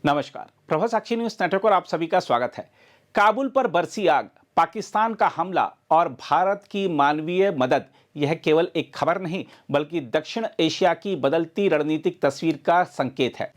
नमस्कार, प्रभा साक्षी news network और आप सभी का स्वागत है। काबुल पर बरसी आग, पाकिस्तान का हमला और भारत की मानवीय मदद, यह केवल एक खबर नहीं बल्कि दक्षिण एशिया की बदलती रणनीतिक तस्वीर का संकेत है।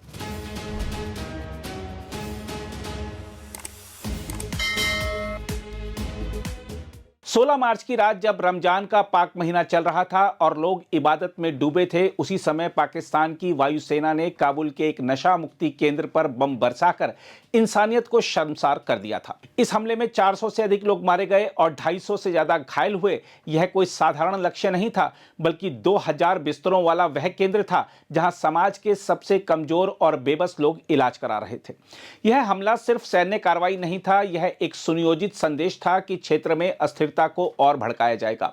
16 मार्च की रात जब रमजान का पाक महीना चल रहा था और लोग इबादत में डूबे थे, उसी समय पाकिस्तान की वायुसेना ने काबुल के एक नशा मुक्ति केंद्र पर बम बरसाकर इंसानियत को शर्मसार कर दिया था। इस हमले में 400 से अधिक लोग मारे गए और 250 से ज्यादा घायल हुए। यह कोई साधारण लक्ष्य नहीं था बल्कि 2000 बिस्तरों वाला वह केंद्र था जहां समाज के सबसे कमजोर और बेबस लोग इलाज करा रहे थे। यह हमला सिर्फ सैन्य कार्रवाई नहीं था, यह एक सुनियोजित संदेश था कि क्षेत्र में अस्थिरता को और भड़काया जाएगा।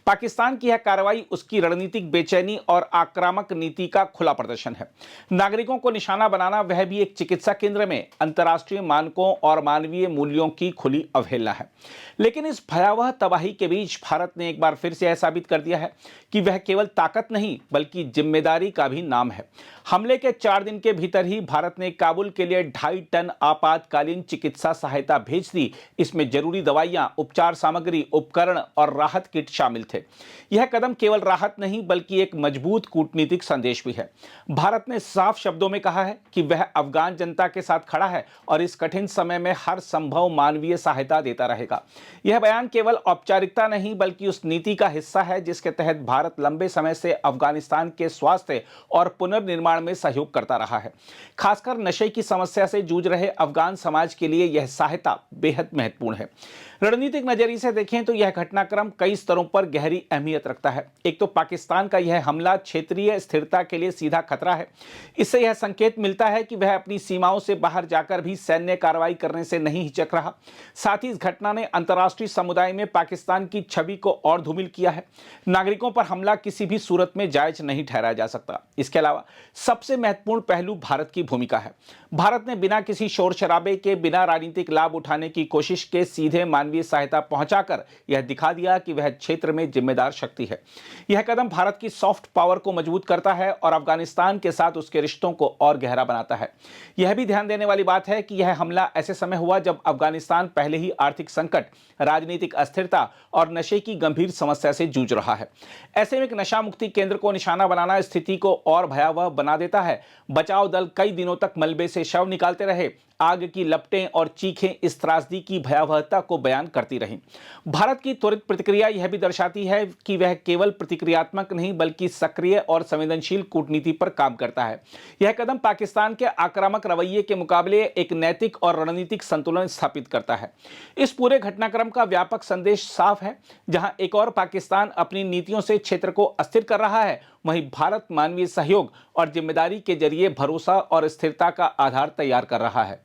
पाकिस्तान की यह कार्रवाई उसकी रणनीतिक बेचैनी और आक्रामक नीति का खुला प्रदर्शन है। नागरिकों को निशाना बनाना, वह भी एक चिकित्सा केंद्र में, अंतर्राष्ट्रीय मानकों और मानवीय मूल्यों की खुली अवहेलना है। लेकिन इस भयावह तबाही के बीच भारत ने एक बार फिर से यह साबित कर दिया है कि वह केवल ताकत नहीं बल्कि जिम्मेदारी का भी नाम है। हमले के 4 दिन के भीतर ही भारत ने काबुल के लिए 2.5 टन आपातकालीन चिकित्सा सहायता भेज दी। इसमें जरूरी दवाइयां, उपचार सामग्री, उपकरण और राहत किट शामिल थे। यह कदम केवल राहत नहीं बल्कि एक मजबूत कूटनीतिक संदेश भी है। भारत ने साफ शब्दों में कहा है कि वह अफगान जनता के साथ खड़ा है और इस कठिन समय में हर संभव मानवीय सहायता देता रहेगा। यह बयान केवल औपचारिकता नहीं बल्कि उस नीति का हिस्सा है जिसके तहत भारत लंबे समय से अफगानिस्तान के स्वास्थ्य और पुनर्निर्माण में सहयोग करता रहा है। खासकर नशे की समस्या से जूझ रहे अफगान समाज के लिए यह सहायता बेहद महत्वपूर्ण है। रणनीतिक नजरिए से देखें तो यह घटनाक्रम कई स्तरों पर गहरी अहमियत रखता है। एक तो पाकिस्तान का यह हमला क्षेत्रीय स्थिरता के लिए सीधा खतरा है। इससे यह संकेत मिलता है कि वह अपनी सीमाओं से बाहर जाकर भी सैन्य कार्रवाई करने से नहीं हिचक रहा। साथ ही इस घटना ने अंतर्राष्ट्रीय समुदाय में पाकिस्तान की छवि को और धूमिल किया है। नागरिकों पर हमला किसी भी सूरत में जायज नहीं ठहराया जा सकता। इसके अलावा सबसे महत्वपूर्ण पहलू भारत की भूमिका है। भारत ने बिना किसी शोर शराबे के, बिना राजनीतिक लाभ उठाने की कोशिश के सीधे मानवीय सहायता पहुंचाकर यह दिखा दिया कि वह क्षेत्र में जिम्मेदार शक्ति है। यह कदम भारत की सॉफ्ट पावर को मजबूत करता है और अफगानिस्तान के साथ उसके रिश्तों को और गहरा बनाता है। यह भी ध्यान देने वाली बात है कि यह हमला ऐसे समय हुआ जब अफगानिस्तान पहले ही आर्थिक संकट, राजनीतिक अस्थिरता और नशे की गंभीर समस्या से जूझ रहा है। ऐसे में एक नशा मुक्ति केंद्र को निशाना बनाना स्थिति को और भयावह बना देता है। बचाव दल कई दिनों तक मलबे से शव निकालते रहे। आग की लपटें और चीखें इस त्रासदी की भयावहता को बयान करती रहीं। भारत की त्वरित प्रतिक्रिया यह भी दर्शाती है कि वह केवल प्रतिक्रियात्मक नहीं बल्कि सक्रिय और संवेदनशील कूटनीति पर काम करता है। यह कदम पाकिस्तान के आक्रामक रवैये के मुकाबले एक नैतिक और रणनीतिक संतुलन स्थापित करता है। इस पूरे घटनाक्रम का व्यापक संदेश साफ है। जहां एक और पाकिस्तान अपनी नीतियों से क्षेत्र को अस्थिर कर रहा है, वहीं भारत मानवीय सहयोग और जिम्मेदारी के जरिए भरोसा और स्थिरता का आधार तैयार कर रहा है।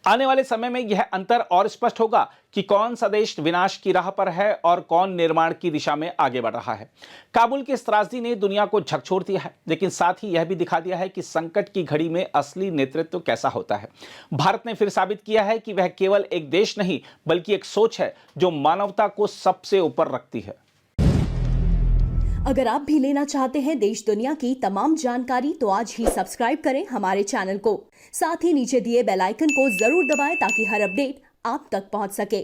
आने वाले समय में यह अंतर और स्पष्ट होगा कि कौन सा देश विनाश की राह पर है और कौन निर्माण की दिशा में आगे बढ़ रहा है। काबुल की इस त्रासदी ने दुनिया को झकझोर दिया है, लेकिन साथ ही यह भी दिखा दिया है कि संकट की घड़ी में असली नेतृत्व कैसा होता है। भारत ने फिर साबित किया है कि वह केवल एक देश नहीं बल्कि एक सोच है जो मानवता को सबसे ऊपर रखती है। अगर आप भी लेना चाहते हैं देश दुनिया की तमाम जानकारी तो आज ही सब्सक्राइब करें हमारे चैनल को। साथ ही नीचे दिए बेल आइकन को जरूर दबाएं ताकि हर अपडेट आप तक पहुंच सके।